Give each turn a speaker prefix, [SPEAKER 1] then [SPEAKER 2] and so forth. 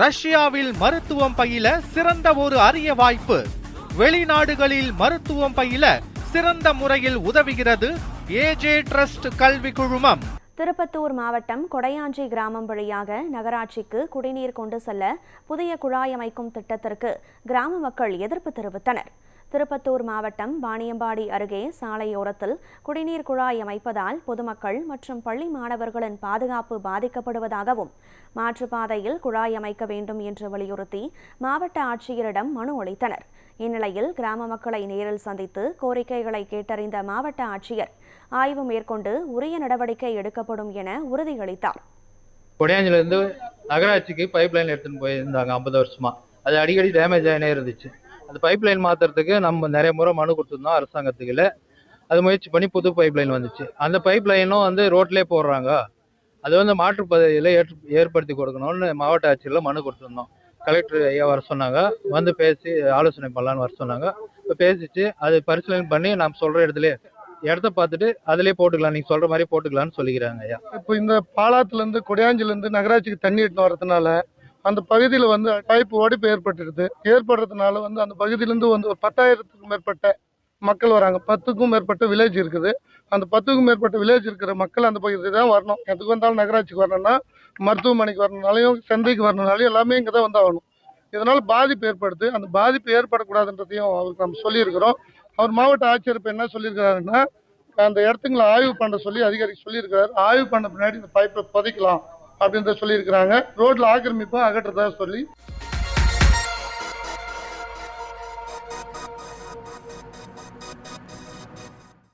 [SPEAKER 1] ரஷ்யாவில் மருத்துவம் பயில சிறந்த ஒரு அரிய வாய்ப்பு. வெளிநாடுகளில் மருத்துவம் பயில சிறந்த முறையில் உதவுகிறது ஏஜே ட்ரஸ்ட் கல்வி குழுமம்.
[SPEAKER 2] திருப்பத்தூர் மாவட்டம் கொடையாஞ்சி கிராமம் வழியாக நகராட்சிக்கு குடிநீர் கொண்டு செல்ல புதிய குழாய் அமைக்கும் திட்டத்திற்கு கிராம மக்கள் எதிர்ப்பு தெரிவித்தனர். திருப்பத்தூர் மாவட்டம் வாணியம்பாடி அருகே சாலையோரத்தில் குடிநீர் குழாய் அமைப்பதால் பொதுமக்கள் மற்றும் பள்ளி மாணவர்களின் பாதுகாப்பு பாதிக்கப்படுவதாகவும் மாற்றுப்பாதையில் குழாய் அமைக்க வேண்டும் என்று வலியுறுத்தி மாவட்ட ஆட்சியரிடம் மனு அளித்தனர். இந்நிலையில் கிராம மக்களை நேரில் சந்தித்து கோரிக்கைகளை கேட்டறிந்த மாவட்ட ஆட்சியர் ஆய்வு மேற்கொண்டு உரிய நடவடிக்கை எடுக்கப்படும் என உறுதியளித்தார்.
[SPEAKER 3] கொடையாஞ்சிலிருந்து நகராட்சிக்கு பைப் லைன் எடுத்துன்னு போயிருந்தாங்க 50 வருஷமா. அது அடிக்கடி டேமேஜ் ஆகினே இருந்துச்சு. அந்த பைப் லைன் மாத்துறதுக்கு நம்ம நிறைய முறை மனு கொடுத்துருந்தோம் அரசாங்கத்துக்குள்ள. அது முயற்சி பண்ணி புது பைப் லைன் வந்துச்சு. அந்த பைப் லைனும் ரோட்லேயே போடுறாங்க. அது மாற்றுப்பகுதியில் ஏற்படுத்தி கொடுக்கணும்னு மாவட்ட ஆட்சியரில் மனு கொடுத்துருந்தோம். கலெக்டர் ஐயா வர சொன்னாங்க, வந்து பேசி ஆலோசனை பண்ணலான்னு வர சொன்னாங்க. இப்போ பேசிச்சு அது பரிசீலனை பண்ணி நாம் சொல்ற இடத்த பார்த்துட்டு அதிலே போட்டுக்கலாம், நீங்க சொல்ற மாதிரி போட்டுக்கலாம்னு சொல்லிக்கிறாங்க ஐயா.
[SPEAKER 4] இப்போ இந்த பாலாத்துல இருந்து கொடையாஞ்சில இருந்து நகராட்சிக்கு தண்ணி எடுத்து வரதுனால அந்த பகுதியில் பைப் உடைப்பு ஏற்படுறதுனால அந்த பகுதியிலிருந்து ஒரு 10,000க்கும் மேற்பட்ட மக்கள் வராங்க. 10க்கும் மேற்பட்ட வில்லேஜ் இருக்குது. அந்த 10க்கும் மேற்பட்ட வில்லேஜ் இருக்கிற மக்கள் அந்த பகுதிக்கு தான் வரணும். எதுக்கு வந்தாலும் நகராட்சிக்கு வரணும்னா, மருத்துவமனைக்கு வரணும்னாலையும் சந்தைக்கு வரணும்னாலையும் எல்லாமே இங்கே தான் வந்தாகணும். இதனால பாதிப்பு ஏற்படுது. அந்த பாதிப்பு ஏற்படக்கூடாதுன்றதையும் அவருக்கு நம்ம சொல்லியிருக்கிறோம். அவர் மாவட்ட ஆட்சியர் இப்போ என்ன சொல்லியிருக்கிறாருன்னா, அந்த இடத்துங்களை ஆய்வு பண்ண சொல்லி அதிகாரிக்கு சொல்லியிருக்கிறாரு. ஆய்வு பண்ண பின்னாடி இந்த பைப்பை புதைக்கலாம் அப்படின்ற சொல்லியிருக்கிறாங்க. ரோட்ல ஆக்கிரமிப்பை அகற்றதா சொல்லி